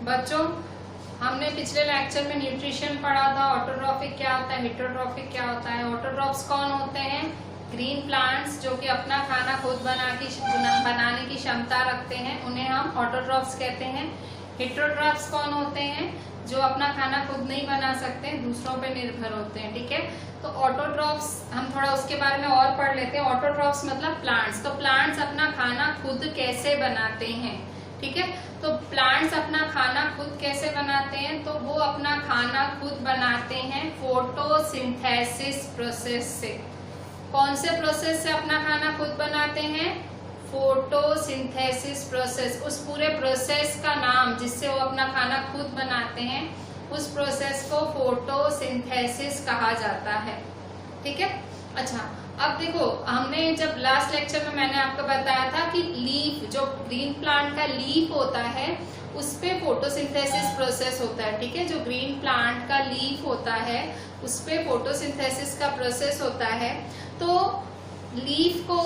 बच्चों, हमने पिछले लेक्चर में न्यूट्रिशन पढ़ा था। ऑटोट्रॉफिक क्या होता है, हेटरोट्रॉफिक क्या होता है। ऑटोट्रॉफ्स कौन होते हैं? ग्रीन प्लांट्स जो कि अपना खाना खुद बनाने की क्षमता रखते हैं, उन्हें हम ऑटोट्रॉफ्स कहते हैं। हेटरोट्रॉफ्स कौन होते हैं? जो अपना खाना खुद नहीं बना सकते, दूसरों पे निर्भर होते हैं। ठीक है, तो ऑटोट्रॉफ्स हम थोड़ा उसके बारे में और पढ़ लेते हैं। ऑटोट्रॉफ्स मतलब प्लांट्स। तो प्लांट्स अपना खाना खुद कैसे बनाते हैं? ठीक है, तो प्लांट्स अपना खाना खुद कैसे बनाते हैं? तो वो अपना खाना खुद बनाते हैं फोटोसिंथेसिस प्रोसेस से। कौन से प्रोसेस से अपना खाना खुद बनाते हैं? Photosynthesis process. उस पूरे प्रोसेस का नाम जिससे वो अपना खाना खुद बनाते हैं, उस प्रोसेस को फोटोसिंथेसिस कहा जाता है। ठीक है, अच्छा अब देखो, हमने जब लास्ट लेक्चर में मैंने आपको बताया था कि लीफ, जो ग्रीन प्लांट का लीफ होता है, उस पे फोटोसिंथेसिस प्रोसेस होता है। ठीक है, जो ग्रीन प्लांट का लीफ होता है उस पे फोटोसिंथेसिस का प्रोसेस होता है। तो लीफ को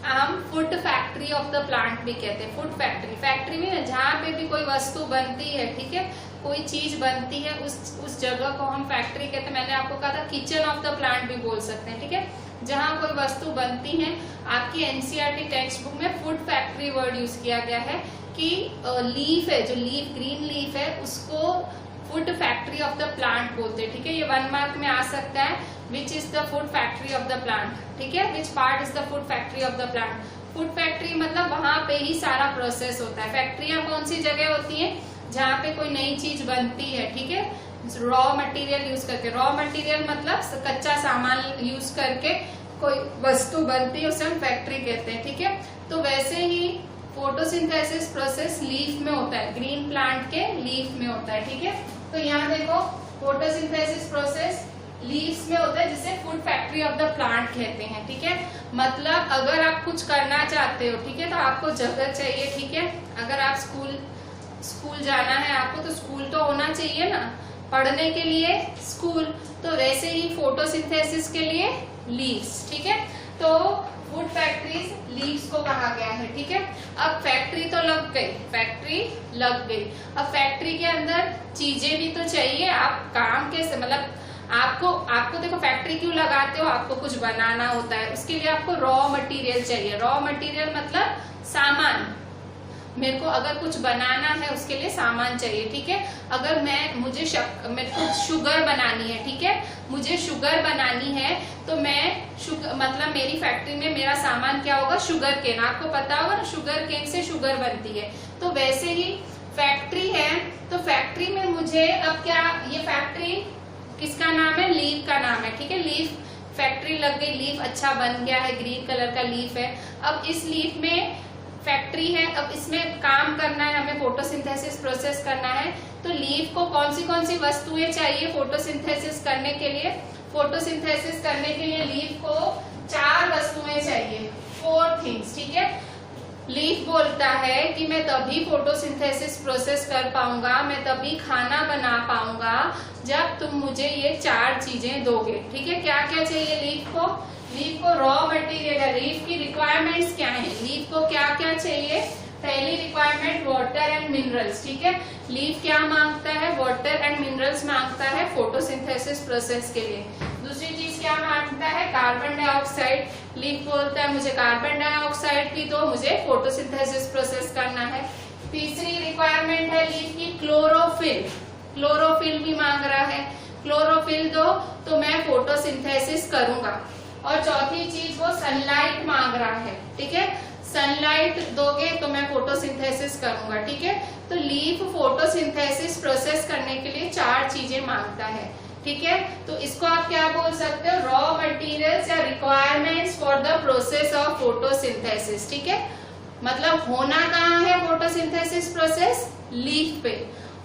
हम food factory of the plant भी कहते हैं। फूड फैक्ट्री, फैक्ट्री में जहाँ पे भी कोई वस्तु बनती है, ठीक है, कोई चीज बनती है, उस जगह को हम फैक्ट्री कहते हैं। मैंने आपको कहा था किचन ऑफ द प्लांट भी बोल सकते हैं। ठीक है, जहाँ कोई वस्तु बनती है, आपकी एनसीईआरटी टेक्स्ट बुक में फूड फैक्ट्री वर्ड यूज किया गया है कि लीफ है, जो लीफ ग्रीन लीफ है, उसको food factory of the plant बोलते हैं। ठीक है, ये 1 मार्क में आ सकता है। Which is the food factory of the plant? ठीक है, which part is the food factory of the plant? Food factory मतलब वहां पे ही सारा प्रोसेस होता है। फैक्ट्रियां कौन सी जगह होती हैं? जहाँ पे कोई नई चीज बनती है। ठीक है, रॉ मटेरियल यूज करके। रॉ मटेरियल मतलब कच्चा सामान यूज करके कोई वस्तु बनती है, उसे हम फैक्ट्री कहते हैं। ठीक है, तो वैसे ही फोटोसिंथेसिस प्रोसेस लीफ में होता है, ग्रीन प्लांट के लीफ में होता है। ठीक है, तो यहाँ देखो, फोटोसिंथेसिस प्रोसेस लीव्स में होता है, जिसे food factory of the plant कहते हैं। ठीक है, मतलब अगर आप कुछ करना चाहते हो, ठीक है, तो आपको जगह चाहिए। ठीक है, अगर आप स्कूल जाना है आपको, तो स्कूल तो होना चाहिए ना, पढ़ने के लिए स्कूल। तो वैसे ही फोटोसिंथेसिस के लिए लीव्स। ठीक है, तो फूड फैक्ट्रीज लीव्स को कहा गया है। ठीक है, अब फैक्ट्री तो लग गई, फैक्ट्री लग गई। अब फैक्ट्री के अंदर चीजें भी तो चाहिए। आप काम कैसे, मतलब आपको देखो, फैक्ट्री क्यों लगाते हो? आपको कुछ बनाना होता है, उसके लिए आपको रॉ मटेरियल चाहिए। रॉ मटेरियल मतलब सामान। मेरे को अगर कुछ बनाना है, उसके लिए सामान चाहिए। ठीक है, अगर मेरे को शुगर बनानी है, ठीक है, मुझे शुगर बनानी है, तो मतलब मेरी फैक्ट्री में मेरा सामान क्या होगा? Sugarcane. आपको पता होगा ना, शुगर केन से शुगर बनती है। तो वैसे ही फैक्ट्री है, तो फैक्ट्री में मुझे अब क्या, ये फैक्ट्री किसका नाम है? लीफ का नाम है। ठीक है, लीफ, फैक्ट्री लग गई, लीफ अच्छा बन गया है, ग्रीन कलर का लीफ है। अब इस लीफ में फैक्ट्री है, अब इसमें काम करना है, हमें फोटोसिंथेसिस प्रोसेस करना है। तो लीफ को कौन सी वस्तुएं चाहिए फोटोसिंथेसिस करने के लिए? फोटोसिंथेसिस करने के लिए लीफ को 4 वस्तुएं चाहिए, 4 थिंग्स। ठीक है, लीफ बोलता है कि मैं तभी फोटोसिंथेसिस प्रोसेस कर पाऊंगा, मैं तभी खाना बना पाऊंगा, जब तुम मुझे ये 4 चीजें दोगे। ठीक है, क्या क्या चाहिए लीफ को? लीफ को रॉ मटेरियल है। लीफ की रिक्वायरमेंट्स क्या है? लीफ को क्या क्या चाहिए? पहली रिक्वायरमेंट वाटर एंड मिनरल्स। ठीक है, लीफ क्या मांगता है? वाटर एंड मिनरल्स मांगता है फोटोसिंथेसिस प्रोसेस के लिए। दूसरी चीज क्या मांगता है? Carbon dioxide. लीफ बोलता है मुझे कार्बन डाइऑक्साइड भी दो, मुझे फोटोसिंथेसिस प्रोसेस करना है। तीसरी रिक्वायरमेंट है लीफ की क्लोरोफिल। क्लोरोफिल भी मांग रहा है, क्लोरोफिल दो तो मैं फोटोसिंथेसिस करूंगा। और चौथी चीज वो सनलाइट मांग रहा है। ठीक है, सनलाइट दोगे तो मैं फोटोसिंथेसिस करूंगा। ठीक है, तो लीफ फोटोसिंथेसिस प्रोसेस करने के लिए 4 चीजें मांगता है। ठीक है, तो इसको आप क्या बोल सकते हो? रॉ मटेरियल्स या requirements for the process of photosynthesis. ठीक है, मतलब होना कहाँ है फोटोसिंथेसिस प्रोसेस? लीफ पे।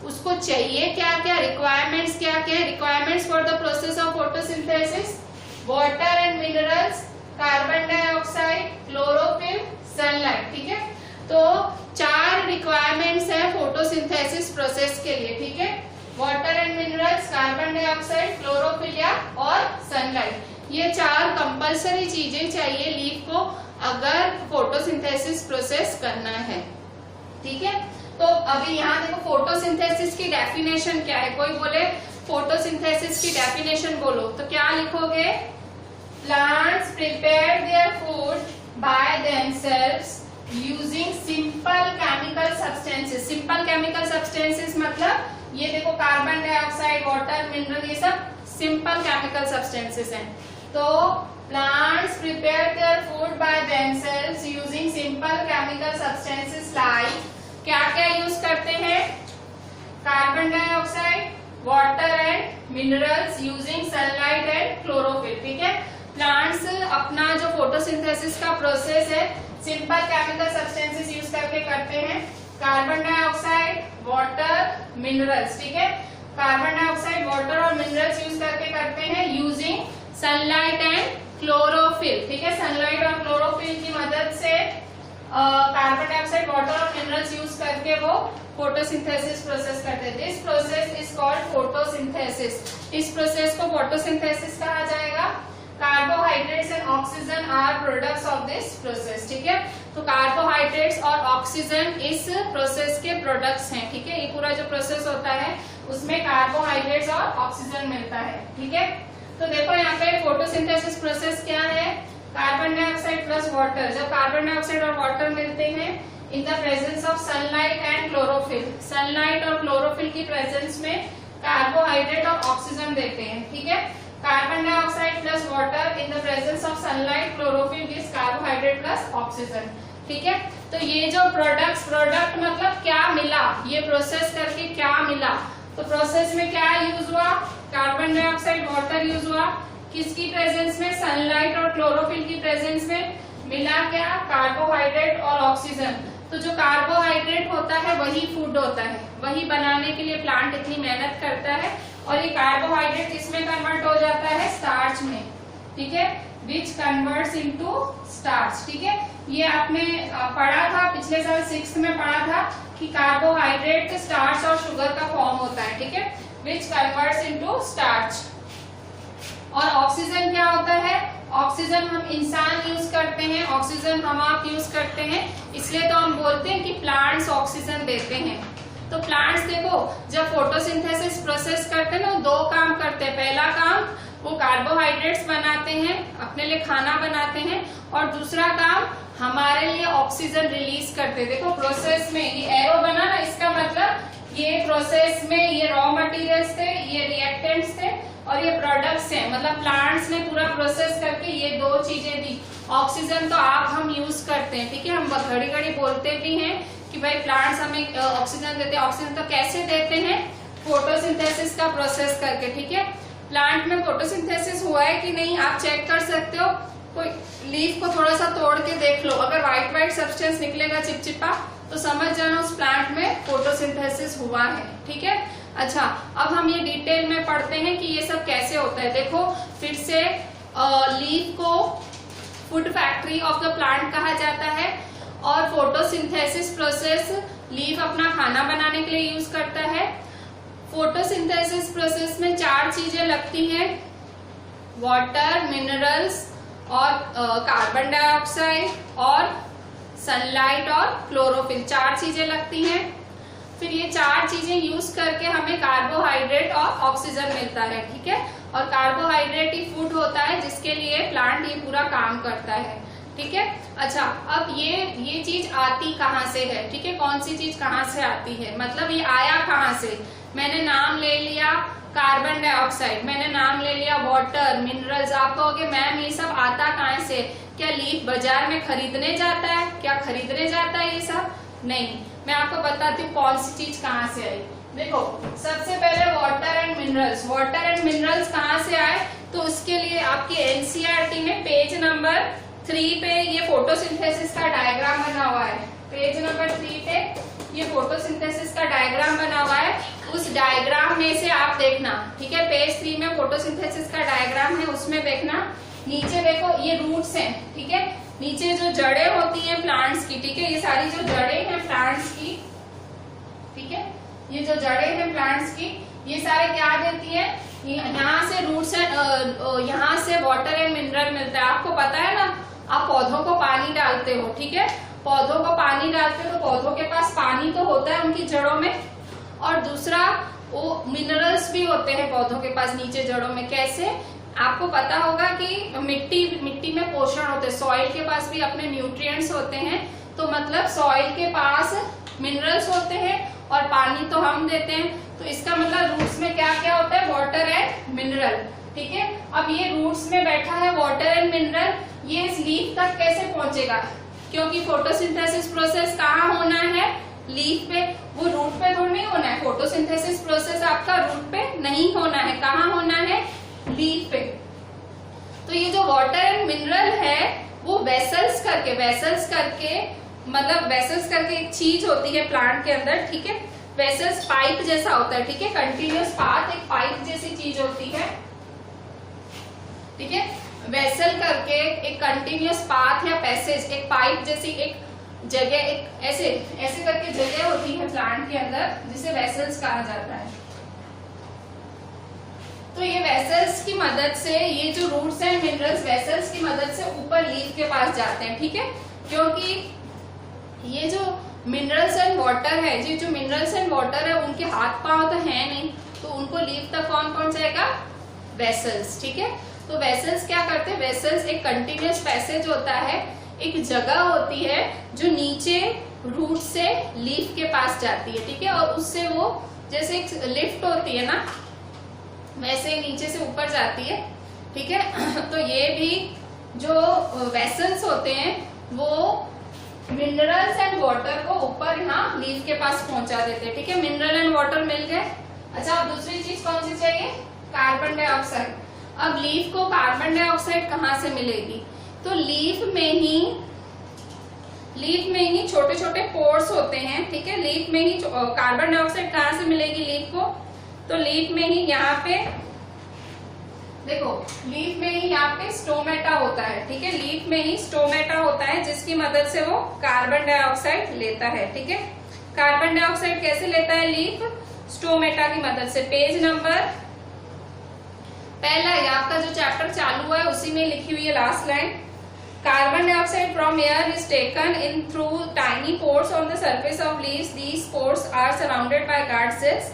उसको चाहिए क्या क्या, रिक्वायरमेंट्स क्या क्या? Requirements for the process of photosynthesis, water and minerals, carbon dioxide, chlorophyll, sunlight. ठीक है, तो 4 रिक्वायरमेंट्स है फोटोसिंथेसिस प्रोसेस के लिए। ठीक है, water and minerals, carbon dioxide, chlorophyll और सनलाइट, ये 4 कंपल्सरी चीजें चाहिए लीफ को अगर फोटोसिंथेसिस प्रोसेस करना है। ठीक है, तो अभी यहाँ देखो फोटोसिंथेसिस की डेफिनेशन क्या है, कोई बोले फोटोसिंथेसिस की डेफिनेशन बोलो तो क्या लिखोगे? Plants prepare their food by themselves using simple chemical substances. Simple chemical substances मतलब ये देखो कार्बन डाइऑक्साइड, वाटर, मिनरल, ये सब सिंपल केमिकल सब्सटेंसेस हैं। तो plants prepare their food by themselves using simple chemical substances like, क्या क्या use करते हैं? Carbon dioxide, water and minerals using sunlight and chlorophyll. ठीक है, प्लांट्स अपना जो फोटोसिंथेसिस का प्रोसेस है सिंपल केमिकल सब्सटेंसेस यूज करके करते हैं। Carbon dioxide, water, minerals. ठीक है, कार्बन डाइऑक्साइड, वाटर और मिनरल्स यूज करके करते हैं यूजिंग सनलाइट एंड क्लोरोफिल। ठीक है, सनलाइट और क्लोरोफिल की मदद से कार्बन डाइऑक्साइड, वाटर और मिनरल्स यूज करके वो फोटोसिंथेसिस प्रोसेस करते हैं। This process is called photosynthesis. इस प्रोसेस को फोटोसिंथेसिस कहा जाएगा। Carbohydrates and oxygen are products of this process. ठीक है, तो कार्बोहाइड्रेट्स और ऑक्सीजन इस प्रोसेस के प्रोडक्ट्स हैं। ठीक है, ये पूरा जो प्रोसेस होता है उसमें कार्बोहाइड्रेट्स और ऑक्सीजन मिलता है। ठीक है, तो देखो यहाँ पे फोटोसिंथेसिस प्रोसेस क्या है? Carbon dioxide plus water. जब कार्बन डाइऑक्साइड और वाटर मिलते हैं in the presence of sunlight and chlorophyll, sunlight और क्लोरोफिल की प्रेजेंस में कार्बोहाइड्रेट और ऑक्सीजन देते हैं। ठीक है, carbon dioxide plus water in the presence of sunlight, chlorophyll gives carbohydrate plus oxygen. ठीक है, तो ये जो प्रोडक्ट मतलब क्या मिला, ये प्रोसेस करके क्या मिला, तो प्रोसेस में क्या यूज हुआ? कार्बन डाइऑक्साइड, वाटर यूज हुआ। किसकी प्रेजेंस में? सनलाइट और क्लोरोफिल की प्रेजेंस में। मिला क्या? कार्बोहाइड्रेट और ऑक्सीजन। तो जो कार्बोहाइड्रेट होता है वही फूड होता है, वही बनाने के लिए प्लांट इतनी मेहनत करता है। और ये कार्बोहाइड्रेट इसमें कन्वर्ट हो जाता है स्टार्च में। ठीक है, विच कन्वर्ट्स इनटू स्टार्च। ठीक है, ये आपने पढ़ा था पिछले साल 6th में पढ़ा था कि कार्बोहाइड्रेट स्टार्च और शुगर का फॉर्म होता है। ठीक है, विच कन्वर्ट्स इनटू स्टार्च। और ऑक्सीजन क्या होता है? ऑक्सीजन हम इंसान यूज करते हैं, ऑक्सीजन हम आप यूज करते हैं, इसलिए तो हम बोलते हैं कि प्लांट्स ऑक्सीजन देते हैं। तो प्लांट्स देखो जब फोटोसिंथेसिस प्रोसेस करते हैं ना, दो काम करते हैं। पहला काम वो कार्बोहाइड्रेट्स बनाते हैं, अपने लिए खाना बनाते हैं, और दूसरा काम हमारे लिए ऑक्सीजन रिलीज करते हैं। देखो प्रोसेस में ये एरो बना ना, इसका मतलब ये प्रोसेस में ये रॉ मटेरियल्स थे, ये रिएक्टेंट्स थे और ये प्रोडक्ट्स हैं। मतलब प्लांट्स ने पूरा प्रोसेस करके ये दो चीजें दी। ऑक्सीजन तो आप हम यूज करते हैं। ठीक है, हम घड़ी घड़ी बोलते भी हैं कि भाई प्लांट्स हमें ऑक्सीजन देते हैं। ऑक्सीजन तो कैसे देते हैं? फोटोसिंथेसिस का प्रोसेस करके। ठीक है, प्लांट में फोटोसिंथेसिस हुआ है कि नहीं आप चेक कर सकते हो। कोई लीफ को थोड़ा सा तोड़ के देख लो, अगर व्हाइट सब्सटेंस निकलेगा चिपचिपा तो समझ जाना उस प्लांट में फोटोसिंथेसिस हुआ है। ठीक है, अच्छा अब हम ये डिटेल में पढ़ते हैं कि ये सब कैसे होता है। देखो फिर से लीफ को food factory of the plant कहा जाता है और फोटोसिंथेसिस प्रोसेस लीफ अपना खाना बनाने के लिए यूज करता है। फोटोसिंथेसिस प्रोसेस में 4 चीजें लगती हैं, वाटर, मिनरल्स और कार्बन डाइऑक्साइड और सनलाइट और क्लोरोफिल, 4 चीजें लगती हैं। फिर ये 4 चीजें यूज करके हमें कार्बोहाइड्रेट और ऑक्सीजन मिलता है। ठीक है, और कार्बोहाइड्रेट ही फूड होता है जिसके लिए प्लांट ये पूरा काम करता है। ठीक है, अच्छा अब ये चीज आती कहाँ से है? ठीक है, कौन सी चीज कहाँ से आती है, मतलब ये आया कहाँ से? मैंने नाम ले लिया कार्बन डाइऑक्साइड, मैंने नाम ले लिया वाटर, मिनरल्स। आप कहोगे मैम ये सब आता कहाँ से? क्या लीफ बाजार में खरीदने जाता है? क्या खरीदने जाता है ये सब? नहीं, मैं आपको बताती हूँ कौन सी चीज कहाँ से आई। देखो सबसे पहले water and minerals. Water and minerals कहाँ से आए? तो उसके लिए आपकी एनसीईआरटी में पेज नंबर 3 पे ये फोटोसिंथेसिस का डायग्राम बना हुआ है। पेज नंबर 3 पे ये फोटोसिंथेसिस का डायग्राम बना हुआ है, उस डायग्राम में से आप देखना। ठीक है, पेज 3 में फोटोसिंथेसिस का डायग्राम है, उसमें देखना। नीचे देखो ये रूट्स हैं। ठीक है, नीचे जो जड़ें होती हैं प्लांट्स की, ठीक है, ये सारी जो जड़ें हैं प्लांट्स की, ठीक है, ये जो जड़ें हैं प्लांट्स की, ये सारे क्या देती है? यहाँ से रूट्स यहाँ से वाटर एंड मिनरल मिलता है। आपको पता है ना, आप पौधों को पानी डालते हो, ठीक है, पौधों को पानी डालते हैं तो पौधों के पास पानी तो होता है उनकी जड़ों में, और दूसरा वो मिनरल्स भी होते हैं पौधों के पास नीचे जड़ों में। कैसे? आपको पता होगा कि मिट्टी में पोषण होते हैं, सॉइल के पास भी अपने न्यूट्रिएंट्स होते हैं, तो मतलब सॉइल के पास मिनरल्स होते हैं और पानी तो हम देते हैं, तो इसका मतलब रूट्स में क्या क्या होता है? Water and mineral. ठीक है, अब ये रूट्स में बैठा है वाटर एंड मिनरल, ये इस लीफ तक कैसे पहुंचेगा? क्योंकि फोटोसिंथेसिस प्रोसेस कहाँ होना है? लीफ पे, वो रूट पे तो नहीं होना है। फोटोसिंथेसिस प्रोसेस आपका रूट पे नहीं होना है, कहाँ होना है? लीफ पे। तो ये जो वाटर एंड मिनरल है वो वेसल्स करके मतलब वेसल्स करके एक चीज होती है प्लांट के अंदर। ठीक है, वेसल्स पाइप जैसा होता है। ठीक है, कंटिन्यूअस पाथ एक पाइप जैसी चीज होती है। ठीक है, वेसल करके एक कंटिन्यूअस पाथ या पैसेज, एक पाइप जैसी एक जगह, एक ऐसे करके जगह होती है प्लांट के अंदर, जिसे वेसल्स कहा जाता है। तो ये वेसल्स की मदद से, ये जो रूट्स एंड मिनरल्स वेसल्स की मदद से ऊपर लीफ के पास जाते हैं। ठीक है, क्योंकि ये जो मिनरल्स एंड वाटर है, ये जो मिनरल्स एंड वाटर है उनके हाथ पांव तो है नहीं, तो उनको लीफ तक कौन पहुंचाएगा? वेसल्स। ठीक है, तो वेसल्स क्या करते हैं? वेसल्स एक कंटिन्यूअस पैसेज होता है, एक जगह होती है जो नीचे रूट से लीफ के पास जाती है। ठीक है, और उससे वो जैसे एक लिफ्ट होती है ना, वैसे नीचे से ऊपर जाती है। ठीक है, तो ये भी जो वेसल्स होते हैं वो मिनरल्स एंड वाटर को ऊपर यहाँ लीफ के पास पहुंचा देते हैं। ठीक है, मिनरल एंड वाटर मिल गए। अच्छा, अब दूसरी चीज कौन सी चाहिए? Carbon dioxide. अब लीफ को कार्बन डाइऑक्साइड कहाँ से मिलेगी? तो लीफ में ही छोटे छोटे पोर्स होते हैं। ठीक है, लीफ में ही कार्बन डाइऑक्साइड कहाँ से मिलेगी लीफ को? तो लीफ में ही यहाँ पे देखो, लीफ में ही यहाँ पे स्टोमेटा होता है। ठीक है, लीफ में ही स्टोमेटा होता है जिसकी मदद से वो कार्बन डाइऑक्साइड लेता है। ठीक है, कार्बन डाइऑक्साइड कैसे लेता है लीफ? स्टोमेटा की मदद से। पेज नंबर पहला है आपका जो चैप्टर चालू है उसी में लिखी हुई है last line. Carbon dioxide from air is taken in through tiny pores on the surface of leaves. These pores are surrounded by guard cells.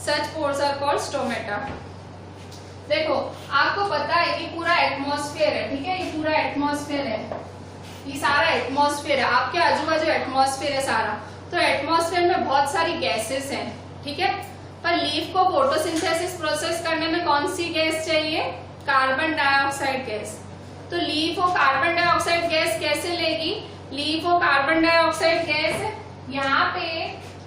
Such pores are called stomata. देखो, आपको पता है कि पूरा एटमॉस्फेयर है। ठीक है, ये पूरा एटमॉस्फेयर है, ये सारा एटमॉस्फेयर है, आपके आजू बाजू एटमॉस्फेयर है सारा। तो एटमॉस्फेयर में बहुत सारी गैसेस हैं। ठीक है, पर लीफ को फोटोसिंथेसिस प्रोसेस करने में कौन सी गैस चाहिए? Carbon dioxide gas. तो लीफ वो कार्बन डाइऑक्साइड गैस कैसे लेगी? लीफ वो कार्बन डाइऑक्साइड गैस, यहाँ पे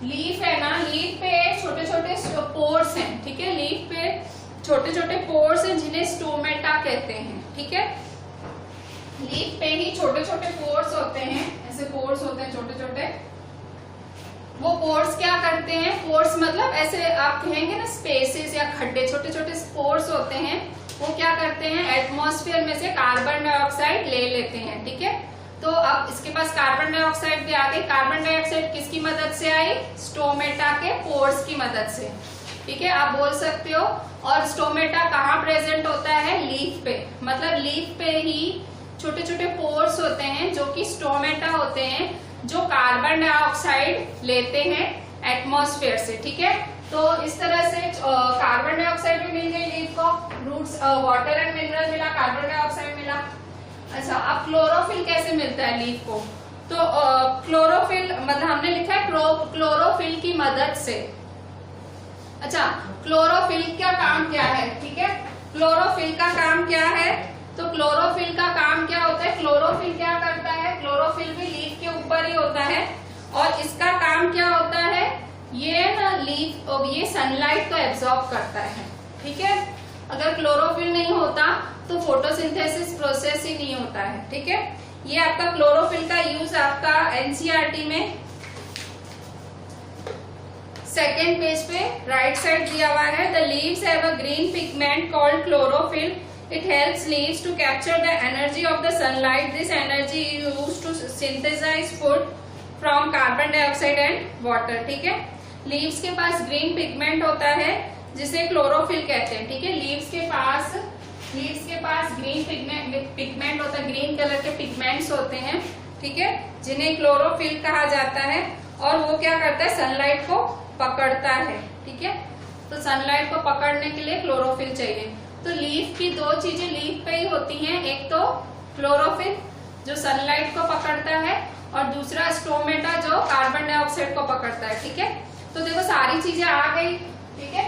लीफ है ना, लीफ पे छोटे छोटे पोर्स हैं। ठीक है, लीफ पे छोटे छोटे पोर्स हैं जिन्हें स्टोमेटा कहते हैं। ठीक है, लीफ पे ही छोटे छोटे पोर्स होते हैं, ऐसे पोर्स होते हैं छोटे छोटे। वो पोर्स क्या करते हैं? पोर्स मतलब ऐसे आप कहेंगे ना स्पेसेस या खड्डे, छोटे छोटे पोर्स होते हैं। वो क्या करते हैं? एटमॉस्फेयर में से कार्बन डाइऑक्साइड ले लेते हैं। ठीक है, तो अब इसके पास कार्बन डाइऑक्साइड भी आ गई। कार्बन डाइऑक्साइड किसकी मदद से आई? स्टोमेटा के पोर्स की मदद से। ठीक है, आप बोल सकते हो। और स्टोमेटा कहाँ प्रेजेंट होता है? लीफ पे। मतलब लीफ पे ही छोटे छोटे पोर्स होते हैं जो कि स्टोमेटा होते हैं, जो कार्बन डाइऑक्साइड लेते हैं एटमॉस्फेयर से। ठीक है, तो इस तरह से कार्बन डाइऑक्साइड भी मिल गई लीफ को, रूट्स वाटर एंड मिनरल मिला, कार्बन डाइऑक्साइड मिला। अच्छा, अब क्लोरोफिल कैसे मिलता है लीफ को? तो क्लोरोफिल मतलब हमने लिखा है क्लोरोफिल की मदद से। अच्छा, क्लोरोफिल का काम क्या है? ठीक है, क्लोरोफिल का काम क्या है? तो क्लोरोफिल का काम क्या होता है? क्लोरोफिल क्या करता है? क्लोरोफिल भी लीफ के ऊपर ही होता है, और इसका काम क्या होता है? ये ना लीफ, ये सनलाइट को एब्जॉर्ब करता है। ठीक है, अगर क्लोरोफिल नहीं होता तो फोटोसिंथेसिस प्रोसेस ही नहीं होता है। ठीक है, ये आपका क्लोरोफिल का यूज आपका एनसीईआरटी में सेकेंड पेज पे राइट साइड दिया हुआ है। The leaves have a green pigment called chlorophyll. It helps leaves to capture the energy of the sunlight. This energy is used to synthesize food from carbon dioxide and water. ठीक है, leaves के पास green pigment होता है जिसे chlorophyll कहते हैं। ठीक है, लीव्स के पास ग्रीन पिगमेंट होता है, ग्रीन कलर के पिगमेंट्स होते हैं ठीक है, जिन्हें क्लोरोफिल कहा जाता है। और वो क्या करता है, सनलाइट को पकड़ता है। ठीक है, तो सनलाइट को पकड़ने के लिए क्लोरोफिल चाहिए। तो लीफ की दो चीजें लीफ पे ही होती हैं, एक तो क्लोरोफिल जो सनलाइट को पकड़ता है और दूसरा स्टोमेटा जो कार्बन डाइऑक्साइड को पकड़ता है। ठीक है, तो देखो सारी चीजें आ गई। ठीक है,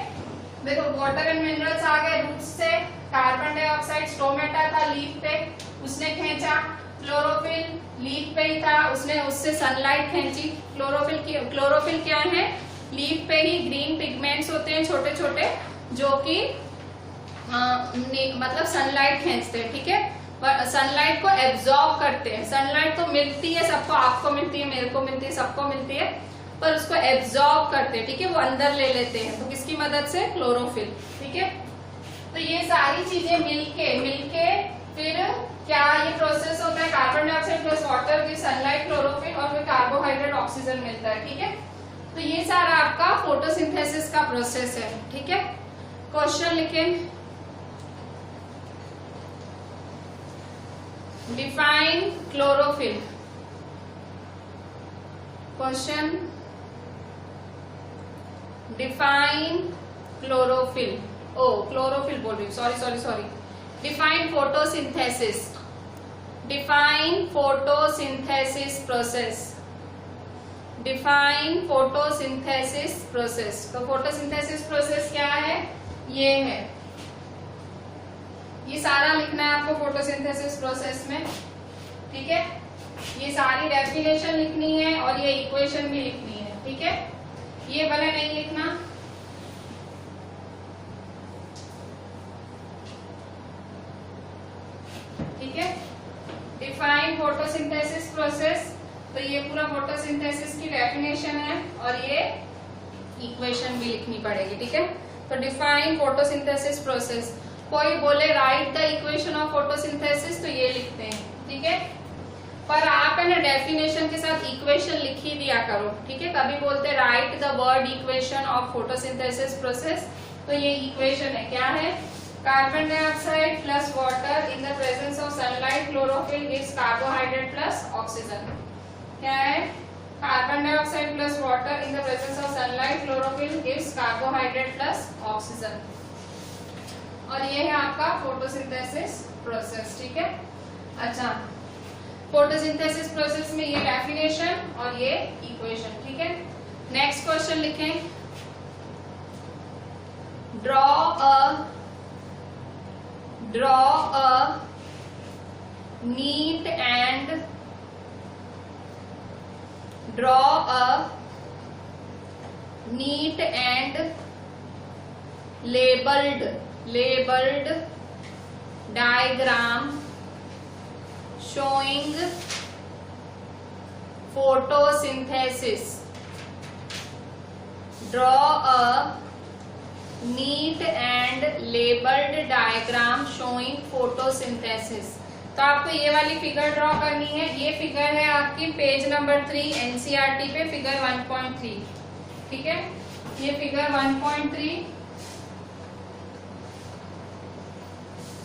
देखो वाटर एंड मिनरल्स आ गए रूट से, कार्बन डाइऑक्साइड स्टोमेटा था लीफ पे, उसने खींचा, क्लोरोफिल लीफ पे ही था, उसने उससे सनलाइट खींची। क्लोरोफिल क्या है, लीफ पे ही ग्रीन पिगमेंट्स होते हैं छोटे छोटे, जो कि मतलब सनलाइट खींचते हैं। ठीक है, पर सनलाइट को एब्जॉर्ब करते हैं। सनलाइट तो मिलती है सबको, आपको मिलती है, मेरे को मिलती है, सबको मिलती है, पर उसको एब्जॉर्ब करते हैं। ठीक है, वो अंदर ले लेते हैं, तो किसकी मदद से, क्लोरोफिल। ठीक है, तो ये सारी चीजें मिलके फिर क्या ये प्रोसेस होता है, कार्बन डाइऑक्साइड प्लस वाटर की सनलाइट क्लोरोफिल और फिर कार्बोहाइड्रेट ऑक्सीजन मिलता है। ठीक है, तो ये सारा आपका फोटोसिंथेसिस का प्रोसेस है। ठीक है, क्वेश्चन लिखें, define chlorophyll. Question, define chlorophyll. ओ क्लोरोफिल बोल रही हूँ, sorry. Define photosynthesis. Define photosynthesis process. Define photosynthesis process. तो फोटोसिंथेसिस प्रोसेस क्या है, ये है, ये सारा लिखना है आपको फोटोसिंथेसिस प्रोसेस में। ठीक है, ये सारी डेफिनेशन लिखनी है और ये इक्वेशन भी लिखनी है। ठीक है, ये वाला नहीं लिखना। ठीक है, डिफाइन फोटोसिंथेसिस प्रोसेस, तो ये पूरा फोटोसिंथेसिस की डेफिनेशन है और ये इक्वेशन भी लिखनी पड़ेगी। ठीक है, तो डिफाइन फोटोसिंथेसिस प्रोसेस। कोई बोले right the equation of photosynthesis, तो ये लिखते हैं। ठीक है, पर आप है ना डेफिनेशन के साथ इक्वेशन लिख ही दिया करो। ठीक है, कभी बोलते right the word equation of photosynthesis process, तो ये इक्वेशन है, क्या है, carbon dioxide plus water in the presence of sunlight chlorophyll gives carbohydrate plus oxygen. क्या है, carbon dioxide plus water in the presence of sunlight chlorophyll gives carbohydrate plus oxygen. और ये है आपका फोटोसिंथेसिस प्रोसेस। ठीक है, अच्छा, फोटोसिंथेसिस प्रोसेस में ये डेफिनेशन और ये इक्वेशन। ठीक है, नेक्स्ट क्वेश्चन लिखें, draw a neat and labeled diagram showing photosynthesis. Draw a neat and labeled diagram showing photosynthesis. तो आपको ये वाली फिगर ड्रॉ करनी है। ये फिगर है आपकी पेज नंबर 3 एनसीईआरटी पे, फिगर 1.3। ठीक है, ये फिगर 1.3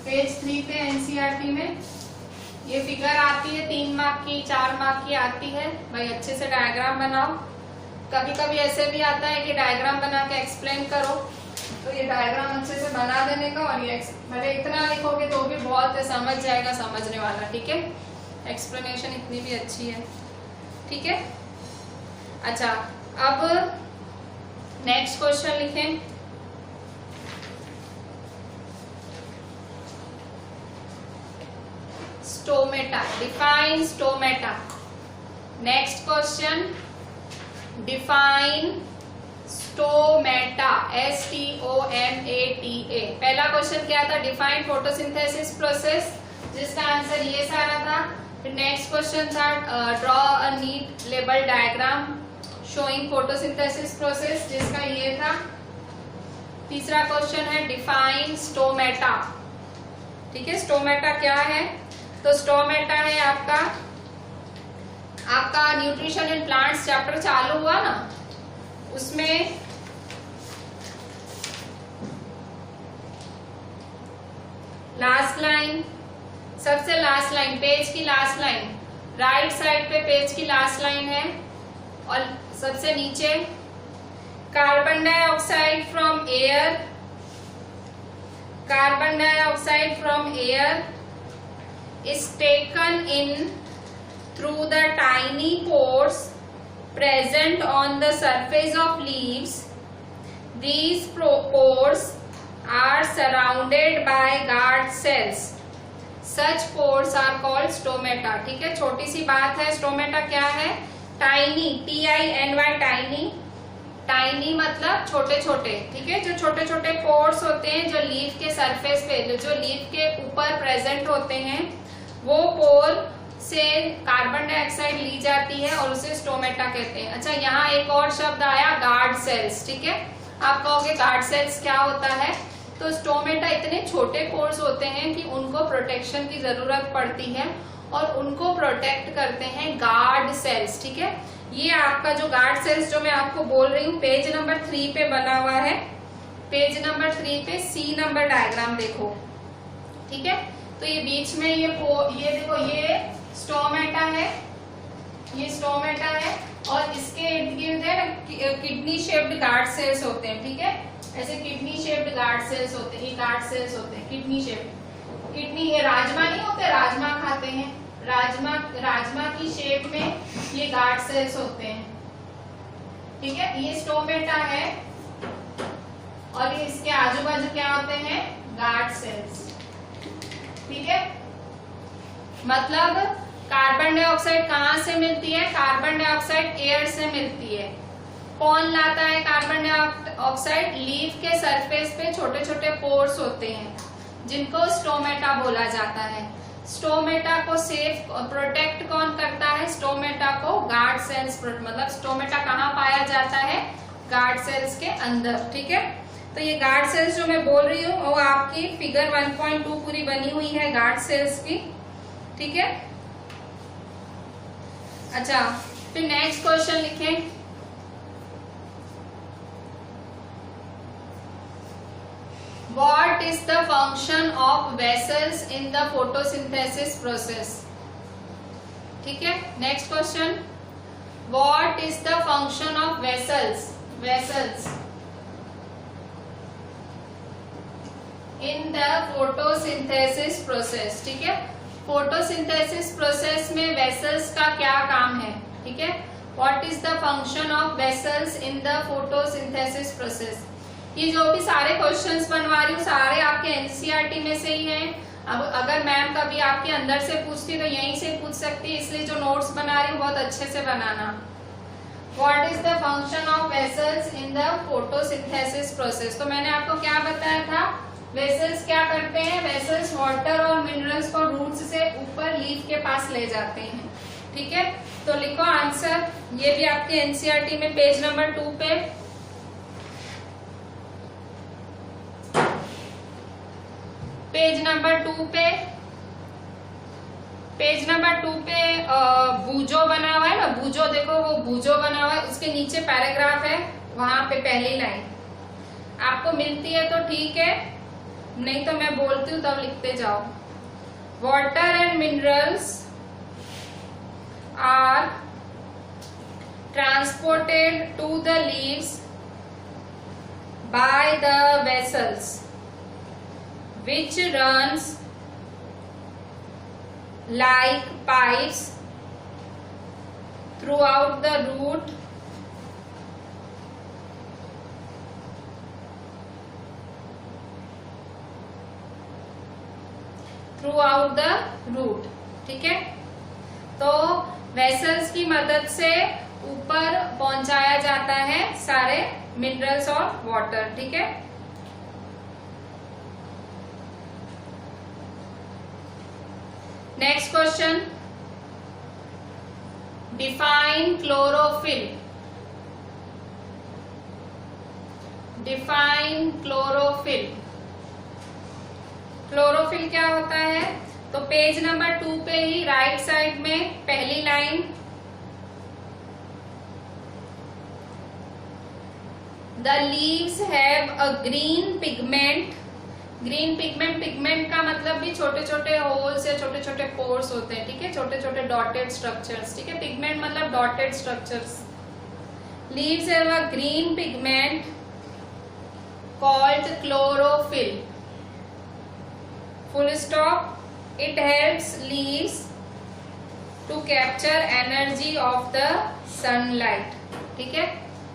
पेज 3 पे एनसीईआरटी में ये फिगर आती है। 3 मार्क की, 4 मार्क की आती है। भाई अच्छे से डायग्राम बनाओ। कभी कभी ऐसे भी आता है कि डायग्राम बना के एक्सप्लेन करो, तो ये डायग्राम अच्छे से बना देने का, और ये भले इतना लिखोगे तो भी बहुत समझ जाएगा समझने वाला। ठीक है, एक्सप्लेनेशन इतनी भी अच्छी है। ठीक है, अच्छा, अब नेक्स्ट क्वेश्चन लिखें, stomata. Define stomata. Next question, define stomata. STOMATA। पहला क्वेश्चन क्या था, डिफाइन फोटोसिंथेसिस प्रोसेस, जिसका आंसर ये सारा था। फिर नेक्स्ट क्वेश्चन था draw a neat label diagram showing photosynthesis process, जिसका ये था। तीसरा क्वेश्चन है डिफाइन स्टोमेटा। ठीक है, स्टोमेटा क्या है, तो स्टोमेटा है आपका न्यूट्रिशन इन प्लांट्स चैप्टर चालू हुआ ना, उसमें लास्ट लाइन, सबसे लास्ट लाइन, पेज की लास्ट लाइन, राइट साइड पे पेज की लास्ट लाइन है और सबसे नीचे carbon dioxide from air, carbon dioxide from air is taken in through the tiny pores present on the surface of leaves. These pores are surrounded by guard cells. Such pores are called stomata. ठीक है, छोटी सी बात है, stomata क्या है? Tiny, TINY, tiny, tiny मतलब छोटे छोटे, ठीक है, जो छोटे छोटे पोर्स होते हैं जो लीफ के सरफेस पे, जो लीफ के ऊपर प्रेजेंट होते हैं, वो पोर से कार्बन डाइऑक्साइड ली जाती है और उसे स्टोमेटा कहते हैं। अच्छा, यहाँ एक और शब्द आया गार्ड सेल्स। ठीक है, आप कहोगे गार्ड सेल्स क्या होता है? तो स्टोमेटा इतने छोटे पोर्स होते हैं कि उनको प्रोटेक्शन की जरूरत पड़ती है और उनको प्रोटेक्ट करते हैं गार्ड सेल्स। ठीक है, ये आपका जो गार्ड सेल्स जो मैं आपको बोल रही हूँ पेज नंबर 3 पे बना हुआ है। पेज नंबर 3 पे C नंबर डायग्राम देखो। ठीक है, तो ये बीच में ये देखो, ये स्टोमेटा है, ये स्टोमेटा है और इसके इर्द गिर्द है किडनी शेप्ड गार्ड सेल्स होते हैं। ठीक है, ऐसे किडनी शेप्ड गार्ड सेल्स होते हैं, ये गार्ड सेल्स होते हैं किडनी शेप्ड। किडनी, ये राजमा नहीं होते, राजमा खाते हैं, राजमा की शेप में ये गार्ड सेल्स होते हैं। ठीक है, ये स्टोमेटा है और ये इसके आजू बाजू क्या होते हैं? Guard cells. ठीक है, मतलब कार्बन डाइऑक्साइड कहाँ से मिलती है? कार्बन डाइऑक्साइड एयर से मिलती है। कौन लाता है कार्बन डाइऑक्साइड? लीफ के सरफेस पे छोटे छोटे पोर्स होते हैं जिनको स्टोमेटा बोला जाता है। स्टोमेटा को सेफ प्रोटेक्ट कौन करता है? स्टोमेटा को गार्ड सेल्स, मतलब स्टोमेटा कहाँ पाया जाता है? गार्ड सेल्स के अंदर। ठीक है, तो ये गार्ड सेल्स जो मैं बोल रही हूँ वो आपकी फिगर 1.2 पूरी बनी हुई है गार्ड सेल्स की। ठीक है, अच्छा, फिर नेक्स्ट क्वेश्चन लिखें। What is the function of vessels in the photosynthesis process? ठीक है, next question, What is the function of vessels? Vessels in the photosynthesis process। ठीक है, फोटोसिंथेसिस प्रोसेस में वेसल्स का क्या काम है? ठीक है, what is the function of vessels in the photosynthesis process. ये जो भी सारे क्वेश्चंस बनवा रही हूँ सारे आपके एनसीईआरटी में से ही हैं। अब अगर मैम कभी आपके अंदर से पूछती तो यहीं से पूछ सकती है, इसलिए जो नोट्स बना रही हूँ बहुत अच्छे से बनाना। What is the function of vessels in the photosynthesis process. तो मैंने आपको क्या बताया था? वेसल्स क्या करते हैं? वेसल्स वाटर और मिनरल्स को रूट्स से ऊपर लीफ के पास ले जाते हैं। ठीक है, तो लिखो आंसर, ये भी आपके एनसीईआरटी में पेज नंबर 2 पे। पेज नंबर 2 पे, पेज नंबर 2 पे बूजो बना हुआ है ना, बूजो देखो, वो बूजो बना हुआ है, उसके नीचे पैराग्राफ है, वहां पे पहली लाइन आपको मिलती है तो ठीक है, नहीं तो मैं बोलती हूँ तब लिखते जाओ। Water and minerals are transported to the leaves by the vessels which runs like pipes throughout the root ठीक है, तो वेसल्स की मदद से ऊपर पहुंचाया जाता है सारे मिनरल्स और वाटर। ठीक है, next question, define chlorophyll. Define chlorophyll. Chlorophyll क्या होता है? तो पेज नंबर 2 पे ही राइट साइड में पहली line, the leaves have a green pigment green pigment, pigment का मतलब भी छोटे छोटे होल्स या छोटे छोटे पोर्स होते हैं, ठीक है, छोटे छोटे डॉटेड स्ट्रक्चर्स, ठीक है, पिगमेंट मतलब dotted structures. Leaves have a green pigment called chlorophyll, full stop. It helps leaves to capture energy of the sunlight, ठीक है,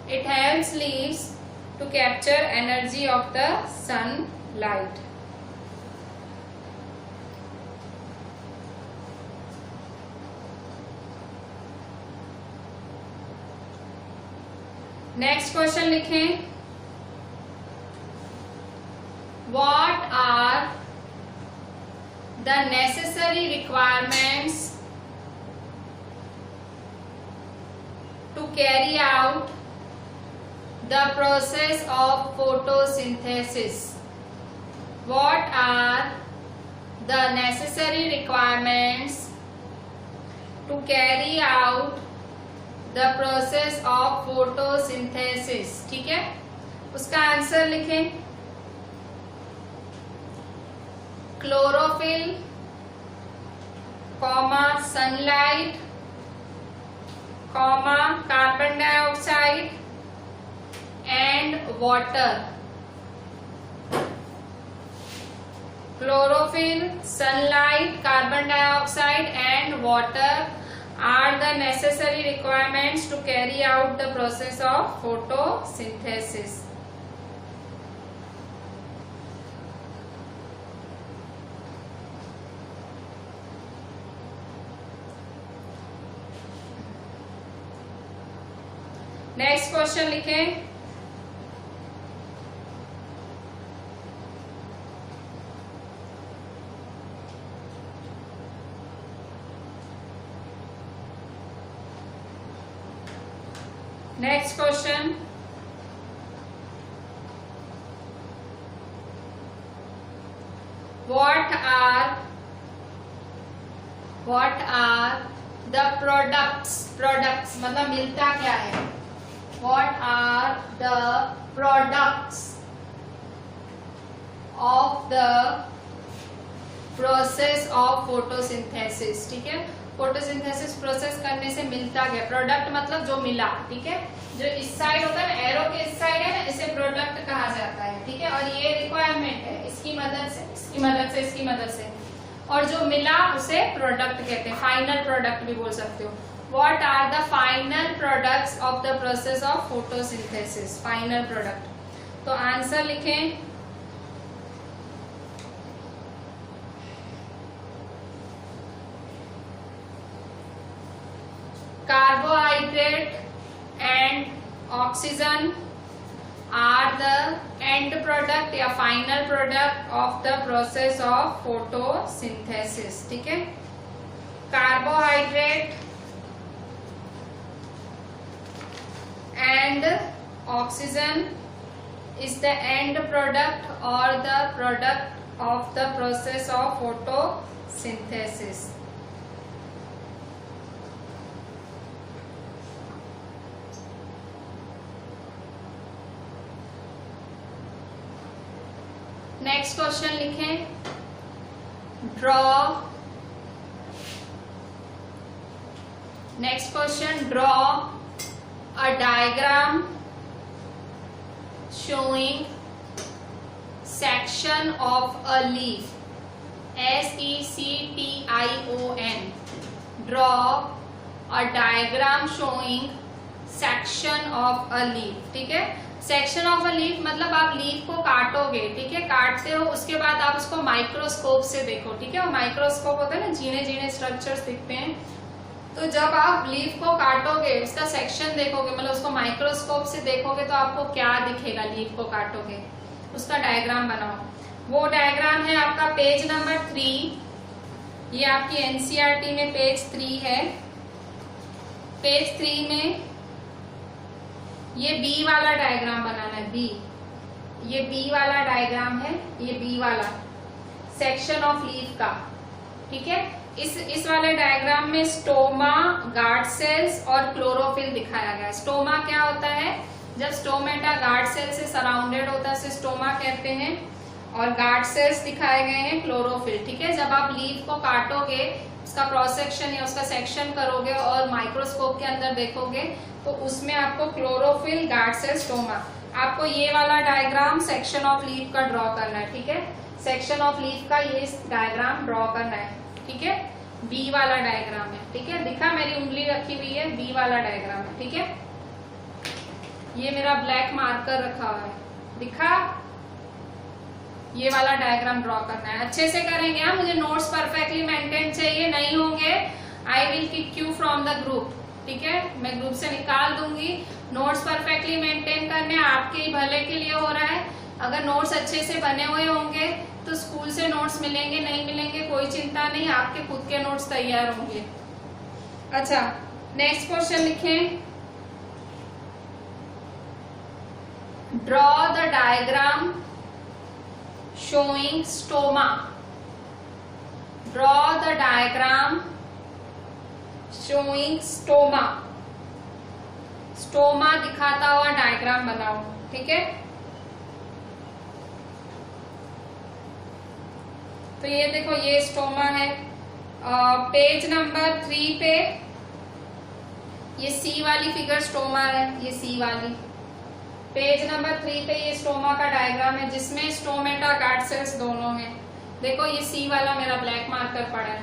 it helps leaves to capture energy of the sunlight. Next question लिखें, what are the necessary requirements to carry out the process of photosynthesis? What are the necessary requirements to carry out the process of photosynthesis? ठीक है, उसका answer लिखें, chlorophyll, comma sunlight, comma carbon dioxide and water. Chlorophyll, sunlight, carbon dioxide and water are the necessary requirements to carry out the process of photosynthesis. Next question लिखें, next question, what are the products मतलब मिलता क्या है, what are the products of the process of photosynthesis, ठीक है, photosynthesis process करने से मिलता गया, प्रोडक्ट मतलब जो मिला, ठीक है, जो इस साइड होता है ना, एरो के इस साइड है ना, इसे प्रोडक्ट कहा जाता है, ठीक है, और ये रिक्वायरमेंट है, इसकी मदद से, इसकी मदद से, इसकी मदद से, और जो मिला उसे प्रोडक्ट कहते हैं, फाइनल प्रोडक्ट भी बोल सकते हो। What are the final products of the process of photosynthesis, final product. तो आंसर लिखें, carbohydrate and oxygen are the end product या final product of the process of photosynthesis, ठीक है, carbohydrate and oxygen is the end product or the product of the process of photosynthesis. Next question लिखें, draw, next question, draw a diagram showing section of a leaf, SECTION, draw a diagram showing section of a leaf, ठीक है, section of a leaf मतलब आप leaf को काटोगे, ठीक है, काटते हो उसके बाद आप उसको माइक्रोस्कोप से देखो, ठीक है, और माइक्रोस्कोप होता है ना, जीने जीने स्ट्रक्चर्स दिखते हैं, तो जब आप लीफ को काटोगे उसका सेक्शन देखोगे, मतलब उसको माइक्रोस्कोप से देखोगे तो आपको क्या दिखेगा, लीफ को काटोगे उसका डायग्राम बनाओ। वो डायग्राम है आपका पेज नंबर 3, ये आपकी एनसीईआरटी में पेज 3 है, पेज 3 में ये बी वाला डायग्राम बनाना है, बी, ये बी वाला डायग्राम है, ये बी वाला सेक्शन ऑफ लीफ का, ठीक है, इस वाले डायग्राम में स्टोमा, गार्ड सेल्स और क्लोरोफिल दिखाया गया है। स्टोमा क्या होता है, जब स्टोमेटा गार्ड सेल से सराउंडेड होता है उसे स्टोमा कहते हैं, और गार्ड सेल्स दिखाए गए हैं क्लोरोफिल। ठीक है, जब आप लीफ को काटोगे, उसका क्रॉस सेक्शन या उसका सेक्शन करोगे और माइक्रोस्कोप के अंदर देखोगे तो उसमें आपको क्लोरोफिल, गार्ड सेल, स्टोमा, आपको ये वाला डायग्राम सेक्शन ऑफ लीफ का ड्रॉ करना है। ठीक है, सेक्शन ऑफ लीफ का ये डायग्राम ड्रॉ करना है। ठीक है, बी वाला डायग्राम है। ठीक है, दिखा मेरी उंगली रखी हुई है, बी वाला डायग्राम है। ठीक है, ये मेरा ब्लैक मार्कर रखा हुआ है, दिखा, ये वाला डायग्राम ड्रॉ करना है। अच्छे से करेंगे हम, मुझे नोट्स परफेक्टली मेंटेन चाहिए, नहीं होंगे I will kick you from the group. ठीक है, मैं ग्रुप से निकाल दूंगी। नोट्स परफेक्टली मेंटेन करने, आपके ही भले के लिए हो रहा है। अगर नोट्स अच्छे से बने हुए होंगे तो स्कूल से नोट्स मिलेंगे, नहीं मिलेंगे कोई चिंता नहीं, आपके खुद के नोट्स तैयार होंगे। अच्छा, नेक्स्ट क्वेश्चन लिखें। Draw the diagram showing stoma. Draw the diagram showing stoma. Stoma दिखाता हुआ डायग्राम बनाओ। ठीक है, तो ये देखो, ये स्टोमा है। पेज नंबर 3 पे ये सी वाली फिगर स्टोमा है, ये सी वाली। पेज नंबर 3 पे ये स्टोमा का डायग्राम है जिसमें स्टोमेटा, गार्ड सेल्स दोनों हैं। देखो, ये सी वाला मेरा ब्लैक मार्कर पड़ा है,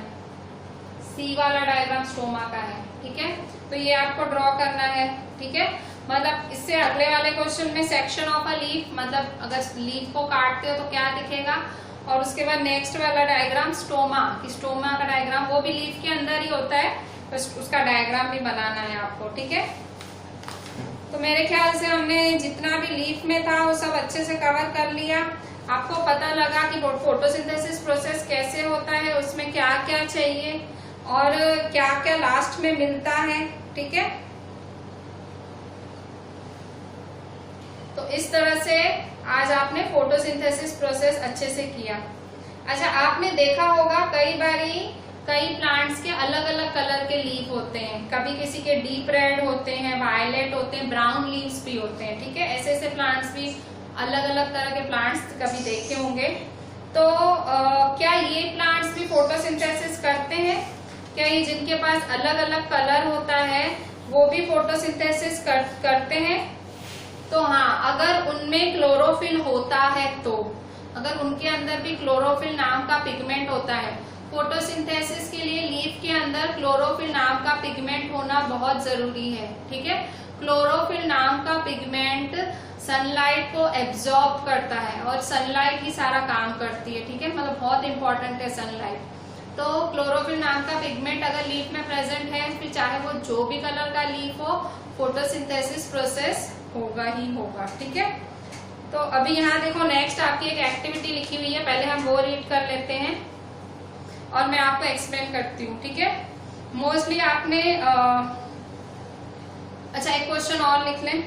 सी वाला डायग्राम स्टोमा का है। ठीक है, तो ये आपको ड्रॉ करना है। ठीक है, मतलब इससे अगले वाले क्वेश्चन में सेक्शन ऑफ अ लीफ, मतलब अगर लीफ को काटते हो तो क्या दिखेगा, और उसके बाद नेक्स्ट वाला डायग्राम स्टोमा, कि स्टोमा का डायग्राम वो भी लीफ के अंदर ही होता है, बस उसका डायग्राम भी बनाना है आपको। ठीक है, तो मेरे ख्याल से हमने जितना भी लीफ में था वो सब अच्छे से कवर कर लिया। आपको पता लगा कि फोटोसिंथेसिस प्रोसेस कैसे होता है, उसमें क्या क्या चाहिए और क्या क्या लास्ट में मिलता है। ठीक है, तो इस तरह से आज आपने फोटोसिंथेसिस प्रोसेस अच्छे से किया। अच्छा, आपने देखा होगा कई प्लांट्स के अलग अलग कलर के लीफ होते हैं, कभी किसी के डीप रेड होते हैं, वायलेट होते हैं, ब्राउन लीव्स भी होते हैं। ठीक है, ऐसे ऐसे प्लांट्स भी, अलग अलग तरह के प्लांट्स कभी देखे होंगे। तो क्या ये प्लांट्स भी फोटोसिंथेसिस करते हैं? क्या ये जिनके पास अलग अलग कलर होता है वो भी फोटोसिंथेसिस करते हैं? तो हाँ, अगर उनमें क्लोरोफिल होता है तो, अगर उनके अंदर भी क्लोरोफिल नाम का पिगमेंट होता है, फोटोसिंथेसिस के लिए लीफ के अंदर क्लोरोफिल नाम का पिगमेंट होना बहुत जरूरी है। ठीक है, क्लोरोफिल नाम का पिगमेंट सनलाइट को एब्जॉर्ब करता है और सनलाइट ही सारा काम करती है। ठीक है, मतलब बहुत इंपॉर्टेंट है सनलाइट। तो क्लोरोफिल नाम का पिगमेंट अगर लीफ में प्रेजेंट है, फिर चाहे वो जो भी कलर का लीफ हो, फोटोसिंथेसिस प्रोसेस होगा ही होगा। ठीक है, तो अभी यहाँ देखो, नेक्स्ट आपकी एक एक्टिविटी लिखी हुई है, पहले हम वो रीड कर लेते हैं और मैं आपको एक्सप्लेन करती हूँ। ठीक है, मोस्टली आपने अच्छा, एक क्वेश्चन और लिख लें।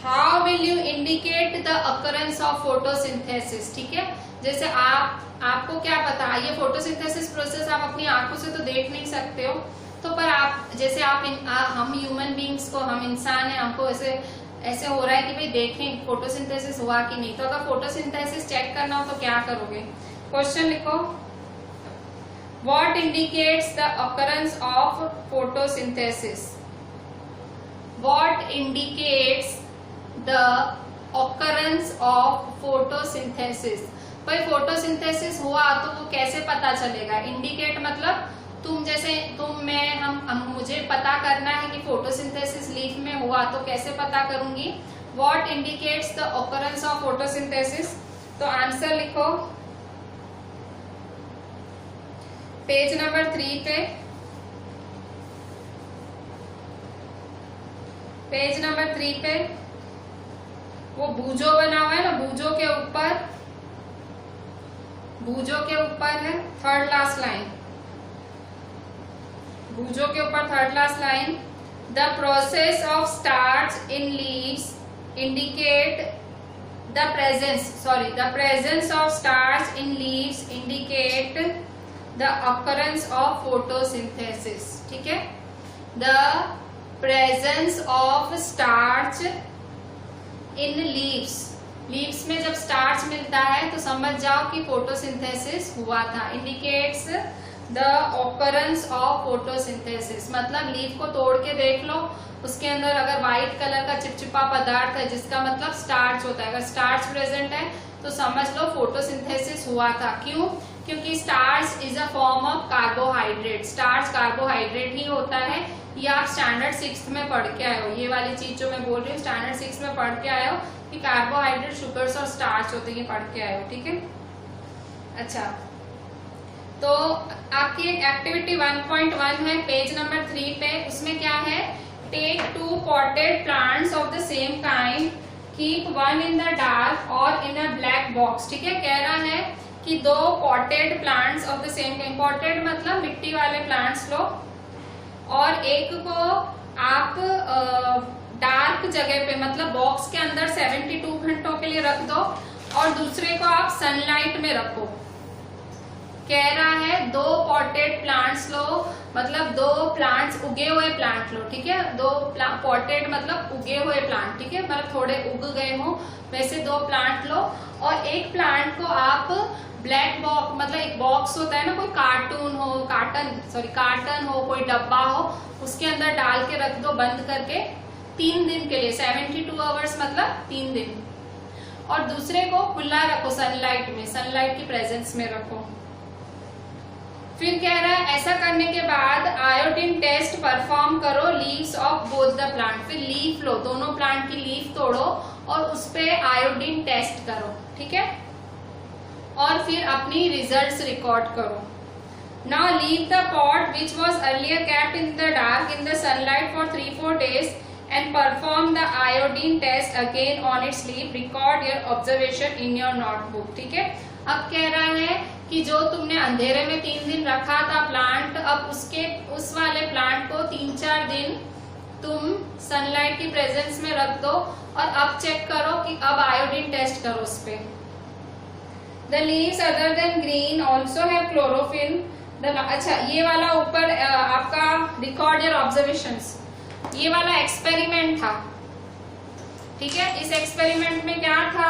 How will you indicate the occurrence of photosynthesis? ठीक है, जैसे आपको क्या पता, ये फोटोसिंथेसिस प्रोसेस आप अपनी आंखों से तो देख नहीं सकते हो, तो पर आप जैसे हम ह्यूमन बींग्स को, हम इंसान हैं, हमको ऐसे हो रहा है कि भाई देखें फोटोसिंथेसिस हुआ कि नहीं। तो अगर फोटोसिंथेसिस चेक करना हो तो क्या करोगे? क्वेश्चन लिखो, what indicates the occurrence of photosynthesis? What indicates the occurrence of photosynthesis? भाई फोटोसिंथेसिस हुआ तो वो कैसे पता चलेगा? इंडिकेट मतलब मुझे पता करना है कि फोटोसिंथेसिस लीफ में हुआ तो कैसे पता करूंगी? What indicates the occurrence of photosynthesis? तो आंसर लिखो पेज नंबर 3 पे, पेज नंबर 3 पे वो भूजो बना हुआ है ना, भूजो के ऊपर है थर्ड लास्ट लाइन, भूजो के ऊपर third last line, the process of starch in leaves indicate the presence of starch in leaves indicate the occurrence of photosynthesis। ठीक है, the presence of starch in leaves leaves में जब starch मिलता है तो समझ जाओ कि फोटोसिंथेसिस हुआ था। Indicates the occurrence of photosynthesis, मतलब लीफ को तोड़ के देख लो, उसके अंदर अगर व्हाइट कलर का चिपचिपा पदार्थ है जिसका मतलब स्टार्च होता है, अगर स्टार्च प्रेजेंट है तो समझ लो फोटोसिंथेसिस हुआ था। क्यों? क्योंकि starch is a form of carbohydrate, starch carbohydrate ही होता है। ये आप स्टैंडर्ड 6th में पढ़ के आए हो, ये वाली चीज जो मैं बोल रही हूँ स्टैंडर्ड 6 में पढ़ के आए हो कि कार्बोहाइड्रेट, शुगर्स और स्टार्च होते हैं, ये पढ़ के आए हो, ठीक है। अच्छा, तो आपकी एक्टिविटी 1.1 है पेज नंबर 3 पे, उसमें क्या है, take 2 potted plants of the same kind, keep one in the dark और इन अ ब्लैक बॉक्स। ठीक है, कह रहा है कि 2 potted plants of the same kind, potted मतलब मिट्टी वाले प्लांट्स लो, और एक को आप डार्क जगह पे मतलब बॉक्स के अंदर 72 घंटों के लिए रख दो, और दूसरे को आप सनलाइट में रखो। कह रहा है 2 पॉटेड प्लांट्स लो, मतलब 2 प्लांट्स उगे हुए प्लांट लो, ठीक है। 2 पॉटेड मतलब उगे हुए प्लांट, ठीक है, मतलब थोड़े उग गए हो वैसे 2 प्लांट लो, और एक प्लांट को आप ब्लैक बॉक्स, मतलब एक बॉक्स होता है ना, कोई कार्टन हो, कोई डब्बा हो, उसके अंदर डाल के रख दो बंद करके 3 दिन के लिए, 72 आवर्स मतलब 3 दिन, और दूसरे को खुला रखो सनलाइट में, सनलाइट की प्रेजेंस में रखो। फिर कह रहा है ऐसा करने के बाद आयोडीन टेस्ट परफॉर्म करो leaves of both the plant. फिर लीफ लो, दोनों प्लांट की लीफ तोड़ो और उस पे आयोडीन टेस्ट करो, ठीक है, और फिर अपनी रिजल्ट्स रिकॉर्ड करो। Now leave the pot which was earlier kept in the dark in the sunlight for 3-4 days and perform the iodine test again on its leaf. Record your observation in your notebook. ठीक है, अब कह रहा है कि जो तुमने अंधेरे में 3 दिन रखा था प्लांट, अब उस वाले प्लांट को 3-4 दिन तुम सनलाइट की प्रेजेंस में रख दो, और अब चेक करो कि अब आयोडीन टेस्ट करो उस पे। The leaves other than green also have chlorophyll. अच्छा, ये वाला ऊपर आपका रिकॉर्ड योर ऑब्जर्वेशंस, ये वाला एक्सपेरिमेंट था, ठीक है। इस एक्सपेरिमेंट में क्या था,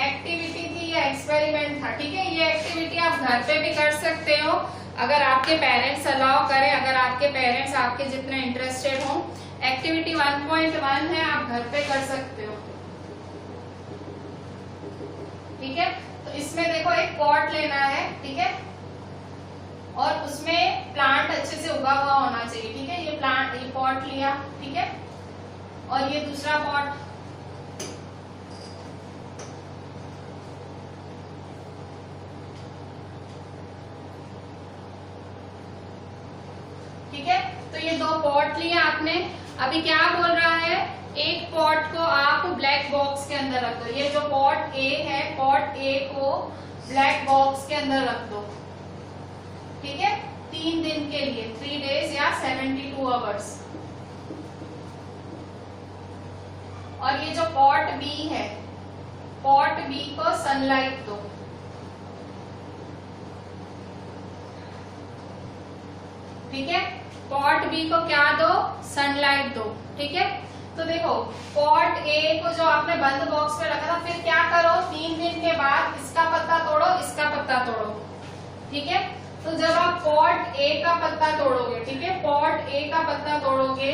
एक्टिविटी थी या एक्सपेरिमेंट था, ठीक है। ये एक्टिविटी आप घर पे भी कर सकते हो अगर आपके पेरेंट्स अलाउ करें, अगर आपके पेरेंट्स आपके जितने इंटरेस्टेड हो। एक्टिविटी 1.1 है, आप घर पे कर सकते हो, ठीक है। तो इसमें देखो एक पॉट लेना है, ठीक है, और उसमें प्लांट अच्छे से उगा हुआ होना चाहिए, ठीक है। ये पॉट लिया, ठीक है, और ये दूसरा पॉट, ठीक है। तो ये 2 पॉट लिए आपने। अभी क्या बोल रहा है, एक पॉट को आप ब्लैक बॉक्स के अंदर रख दो। ये जो पॉट ए है, पॉट ए को ब्लैक बॉक्स के अंदर रख दो, ठीक है, 3 दिन के लिए, 3 days या 72 आवर्स। और ये जो पॉट बी है, पॉट बी को सनलाइट दो, ठीक है। पॉट बी को क्या दो, सनलाइट दो, ठीक है। तो देखो पॉट ए को जो आपने बंद बॉक्स पे रखा था, फिर क्या करो, 3 दिन के बाद इसका पत्ता तोड़ो, इसका पत्ता तोड़ो, ठीक है। तो जब आप पॉट ए का पत्ता तोड़ोगे, ठीक है, पॉट ए का पत्ता तोड़ोगे,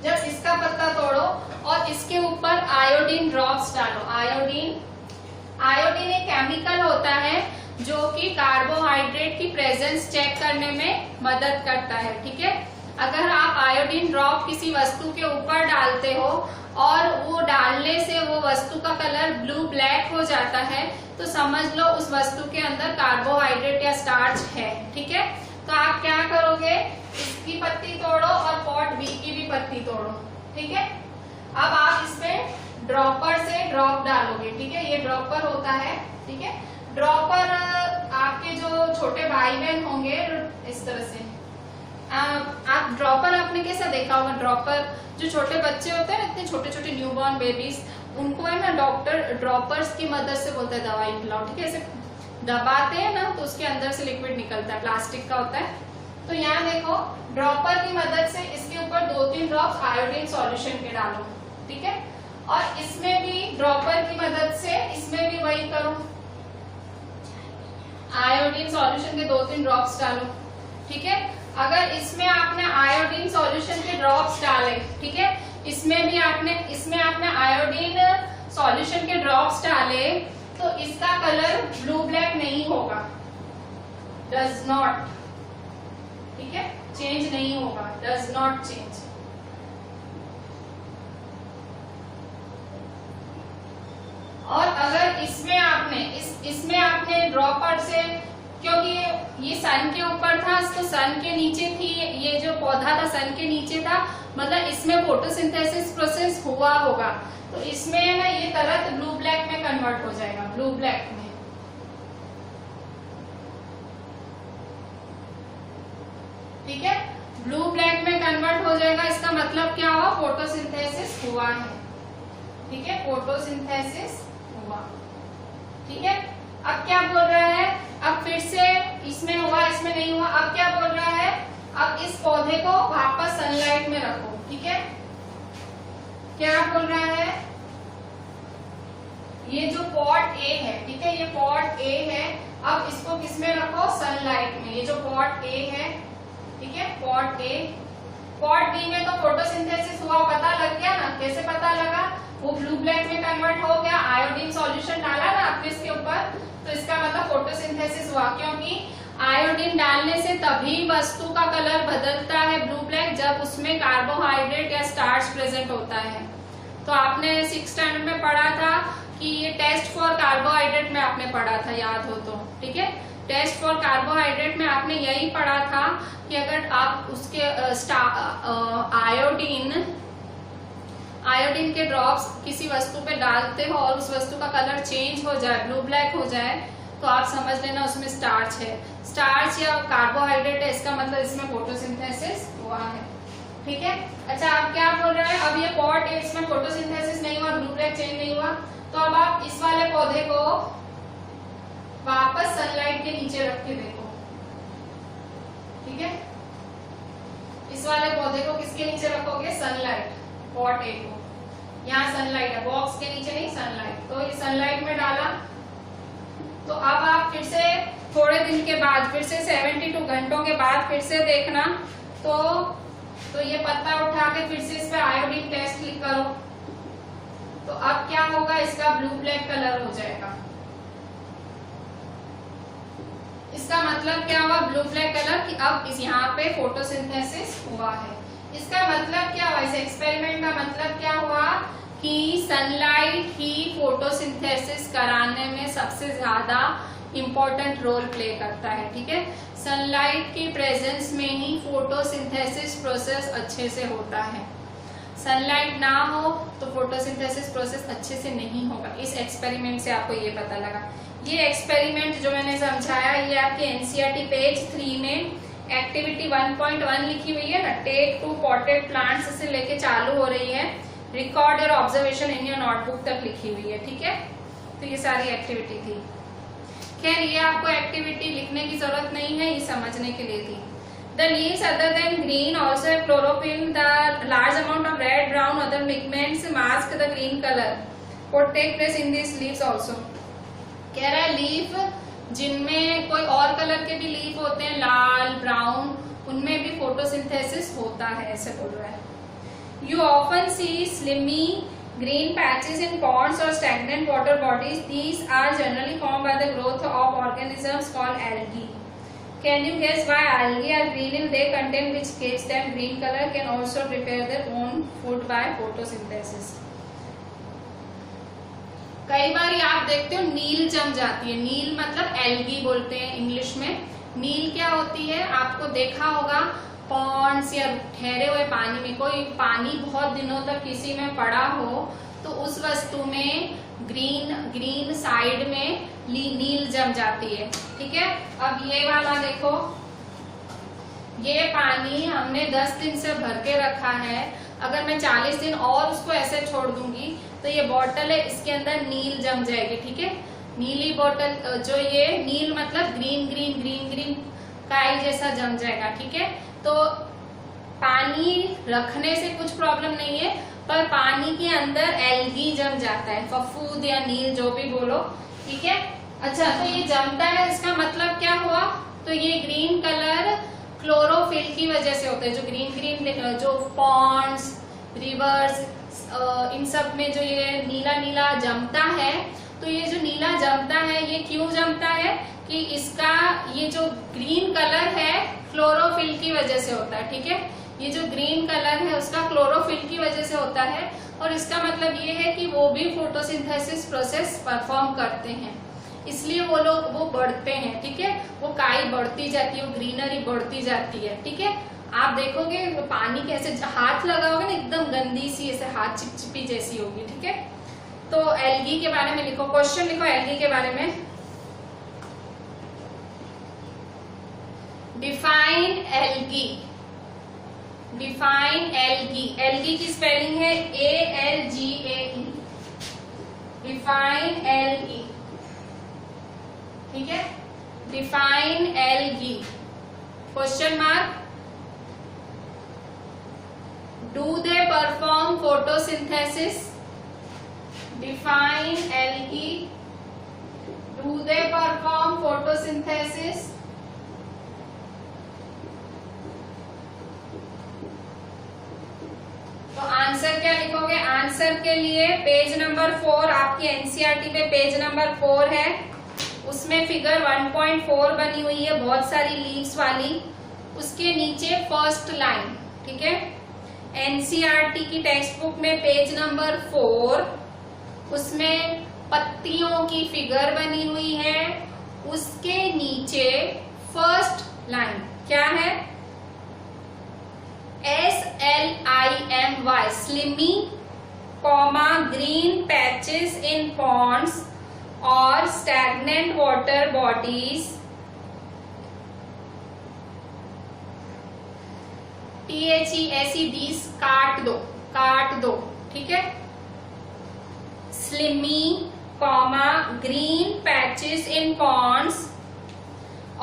जब इसका पत्ता तोड़ो और इसके ऊपर आयोडीन ड्रॉप्स डालो। आयोडीन एक केमिकल होता है जो कि कार्बोहाइड्रेट की प्रेजेंस चेक करने में मदद करता है, ठीक है। अगर आप आयोडीन ड्रॉप किसी वस्तु के ऊपर डालते हो और वो डालने से वो वस्तु का कलर ब्लू ब्लैक हो जाता है, तो समझ लो उस वस्तु के अंदर कार्बोहाइड्रेट या स्टार्च है, ठीक है। तो आप क्या करोगे, इसकी पत्ती तोड़ो और पॉट बी की भी पत्ती तोड़ो, ठीक है। अब आप इसमें ड्रॉपर से ड्रॉप डालोगे, ठीक है, ये ड्रॉपर होता है, ठीक है। ड्रॉपर आपके जो छोटे भाई बहन होंगे इस तरह से, आप ड्रॉपर आपने कैसा देखा होगा, ड्रॉपर जो छोटे बच्चे होते हैं, इतने छोटे छोटे न्यूबॉर्न बेबीज, उनको है ना डॉक्टर ड्रॉपर्स की मदद से बोलता है दवाई खिलाओ, ठीक है। ऐसे दबाते हैं ना तो उसके अंदर से लिक्विड निकलता है, प्लास्टिक का होता है, तो यहाँ देखो ड्रॉपर की मदद से इसके ऊपर 2-3 ड्रॉप आयोडीन सॉल्यूशन के डालो, ठीक है। और इसमें भी ड्रॉपर की मदद से इसमें भी वही करो, आयोडीन सॉल्यूशन के 2-3 ड्रॉप्स डालो, ठीक है। अगर इसमें आपने आयोडीन सॉल्यूशन के ड्रॉप्स डाले, ठीक है, इसमें आपने आयोडीन सॉल्यूशन के ड्रॉप्स डाले, तो इसका कलर ब्लू ब्लैक नहीं होगा, डज नॉट, ठीक है, चेंज नहीं होगा, डज नॉट चेंज। और अगर इसमें आपने ड्रॉपर से, क्योंकि ये सन के ऊपर था तो सन के नीचे थी, ये जो पौधा था सन के नीचे था, मतलब इसमें फोटोसिंथेसिस प्रोसेस हुआ होगा, तो इसमें ना ये तरत ब्लू ब्लैक में कन्वर्ट हो जाएगा, ब्लू ब्लैक में, ठीक है, ब्लू ब्लैक में कन्वर्ट हो जाएगा। इसका मतलब क्या हुआ, फोटोसिंथेसिस हुआ है, ठीक है, फोटोसिंथेसिस हुआ, ठीक है। अब क्या बोल रहा है, अब फिर से इसमें हुआ इसमें नहीं हुआ, अब क्या बोल रहा है, अब इस पौधे को वापस सनलाइट में रखो, ठीक है। क्या बोल रहा है, ये जो पॉट ए है, ठीक है, ये पॉट ए है, अब इसको किसमें रखो, सनलाइट में, ये जो पॉट ए है, ठीक है, पॉट ए। पॉट बी में तो फोटोसिंथेसिस हुआ, पता लग गया ना, कैसे पता लगा, वो ब्लू ब्लैक में कन्वर्ट हो गया, आयोडीन सॉल्यूशन डाला ना आपने इसके ऊपर, तो इसका मतलब फोटोसिंथेसिस हुआ, क्योंकि आयोडीन डालने से तभी वस्तु का कलर बदलता है ब्लू ब्लैक, जब उसमें कार्बोहाइड्रेट या स्टार्च प्रेजेंट होता है। तो आपने 6th स्टैंडर्ड में पढ़ा था कि ये टेस्ट फॉर कार्बोहाइड्रेट में आपने पढ़ा था, याद हो तो, ठीक है, टेस्ट फॉर कार्बोहाइड्रेट में आपने यही पढ़ा था कि अगर आप उसके आयोडीन के ड्रॉप्स किसी वस्तु पे डालते हो और उस वस्तु का कलर चेंज हो जाए, ब्लू ब्लैक हो जाए, तो आप समझ लेना उसमें स्टार्च है, स्टार्च या कार्बोहाइड्रेट है, इसका मतलब इसमें फोटोसिंथेसिस हुआ है, ठीक है। अच्छा, अब क्या बोल रहा है, अब ये पॉट है, इसमें फोटोसिंथेसिस नहीं हुआ, ब्लू ब्लैक चेंज नहीं हुआ, तो अब आप इस वाले पौधे को वापस सनलाइट के नीचे रख के देखो, ठीक है, इस वाले पौधे को किसके नीचे रखोगे, सनलाइट, पॉट ए को, यहाँ सनलाइट है, बॉक्स के नीचे नहीं, सनलाइट, तो ये सनलाइट में डाला, तो अब आप फिर से थोड़े दिन के बाद, फिर से 72 घंटों के बाद फिर से देखना, तो ये पत्ता उठा के फिर से इस पे आयोडीन टेस्ट क्लिक करो, तो अब क्या होगा, इसका ब्लू ब्लैक कलर हो जाएगा। इसका मतलब क्या हुआ, ब्लू ब्लैक कलर, कि अब इस यहाँ पे फोटोसिंथेसिस हुआ है। इसका मतलब क्या हुआ, इस एक्सपेरिमेंट का मतलब क्या हुआ कि सनलाइट ही फोटोसिंथेसिस कराने में सबसे ज्यादा इम्पोर्टेंट रोल प्ले करता है, ठीक है। सनलाइट की प्रेजेंस में ही फोटोसिंथेसिस प्रोसेस अच्छे से होता है, सनलाइट ना हो तो फोटोसिंथेसिस प्रोसेस अच्छे से नहीं होगा। इस एक्सपेरिमेंट से आपको ये पता लगा। ये एक्सपेरिमेंट जो मैंने समझाया, ये आपके एनसीईआरटी पेज 3 में एक्टिविटी 1.1 लिखी हुई है ना, टेक 2 पॉटेड प्लांट्स से लेके चालू हो रही है, record your observation in your notebook तक लिखी हुई है, ठीक है। तो ये सारी एक्टिविटी थी। खैर, ये आपको एक्टिविटी लिखने की जरूरत नहीं है, ये समझने के लिए थी। The leaves other than green also have chlorophyll. The large amount of red, brown, other pigments mask the green color. What take place in these leaves also? कह रहा है लीफ जिनमें कोई और कलर के भी लीफ होते हैं, लाल, ब्राउन, उनमें भी फोटोसिंथेसिस होता है, ऐसे बोल रहा है। You often see slimy green patches in ponds or stagnant water bodies. These are generally formed by the growth of organisms called algae. Can you guess why algae are green if they contain which gives them green color? Can also prepare their own food by photosynthesis. कई बार आप देखते हो नील जम जाती है, नील मतलब algae बोलते हैं इंग्लिश में। नील क्या होती है, आपको देखा होगा पॉन्ड्स या ठहरे हुए पानी में, कोई पानी बहुत दिनों तक किसी में पड़ा हो तो उस वस्तु में ग्रीन साइड में नील जम जाती है, ठीक है। अब ये वाला देखो, ये पानी हमने 10 दिन से भर के रखा है, अगर मैं 40 दिन और उसको ऐसे छोड़ दूंगी तो ये बॉटल है, इसके अंदर नील जम जाएगी, ठीक है। नीली बॉटल, जो ये नील मतलब ग्रीन काई जैसा जम जाएगा। ठीक है, तो पानी रखने से कुछ प्रॉब्लम नहीं है, पर पानी के अंदर एल्गी जम जाता है, फफूंद या नील जो भी बोलो। ठीक है, अच्छा, तो ये जमता है, इसका मतलब क्या हुआ? तो ये ग्रीन कलर क्लोरोफिल की वजह से होता है। जो ग्रीन जो पॉन्ड्स, रिवर्स, इन सब में जो ये नीला नीला जमता है, तो ये जो नीला जमता है ये क्यों जमता है? कि इसका ये जो ग्रीन कलर है क्लोरोफिल की वजह से होता है। ठीक है, ये जो ग्रीन कलर है उसका क्लोरोफिल की वजह से होता है, और इसका मतलब ये है कि वो भी फोटोसिंथेसिस प्रोसेस परफॉर्म करते हैं, इसलिए वो लोग वो बढ़ते हैं। ठीक है, वो काई बढ़ती जाती है, वो ग्रीनरी बढ़ती जाती है। ठीक है, आप देखोगे पानी कैसे हाथ लगाओगे ना, एकदम गंदी सी ऐसे हाथ चिपचिपी जैसी होगी। ठीक है, तो एल्गी के बारे में लिखो, क्वेश्चन लिखो एल्गी के बारे में। Define algae, define algae. Algae की स्पेलिंग है ALGAE, डिफाइन एल्गी। ठीक है, define algae, question mark. Do they perform photosynthesis? Define algae, do they perform photosynthesis? तो आंसर क्या लिखोगे? आंसर के लिए पेज नंबर 4, आपकी एनसीईआरटी पे पेज नंबर 4 है, उसमें फिगर 1.4 बनी हुई है, बहुत सारी लीव्स वाली, उसके नीचे फर्स्ट लाइन। ठीक है, एनसीईआरटी की टेक्स्ट बुक में पेज नंबर 4, उसमें पत्तियों की फिगर बनी हुई है, उसके नीचे फर्स्ट लाइन क्या है? SLIMY, slimy, comma, green patches in ponds और स्टैग्नेंट वाटर बॉडीज, THESEDs काट दो, काट दो। ठीक है, slimy, comma, green patches in ponds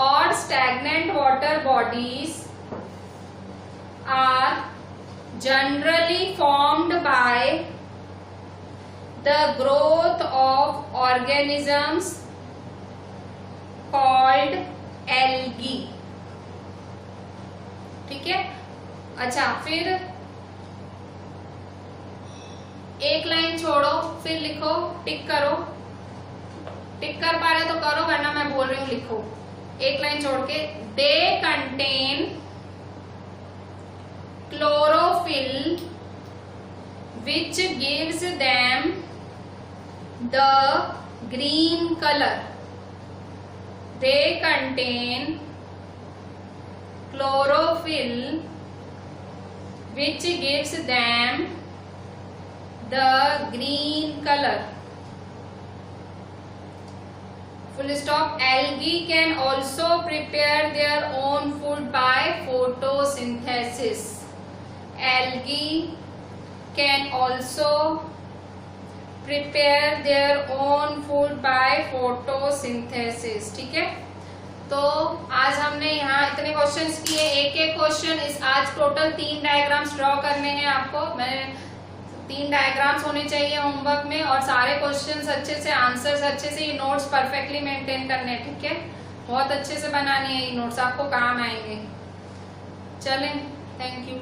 और stagnant water bodies are generally formed by the growth of organisms called algae। ठीक है, अच्छा, फिर एक लाइन छोड़ो, फिर लिखो, टिक करो, टिक कर पा रहे तो करो, वरना मैं बोल रही हूँ लिखो। एक लाइन छोड़ के, they contain chlorophyll which gives them the green color। They contain chlorophyll which gives them the green color। Full stop। Algae can also prepare their own food by photosynthesis। Algae can also prepare their own food by photosynthesis। ठीक है, तो आज हमने यहाँ इतने questions किए, एक एक क्वेश्चन इस आज टोटल 3 डायग्राम्स ड्रॉ करने हैं आपको। मैं 3 डायग्राम्स होने चाहिए होमवर्क में, और सारे क्वेश्चंस अच्छे से, आंसर्स अच्छे से, ये नोट्स परफेक्टली मेंटेन करने हैं। ठीक है, बहुत अच्छे से बनानी है, ये नोट्स आपको काम आएंगे। चलें, थैंक यू।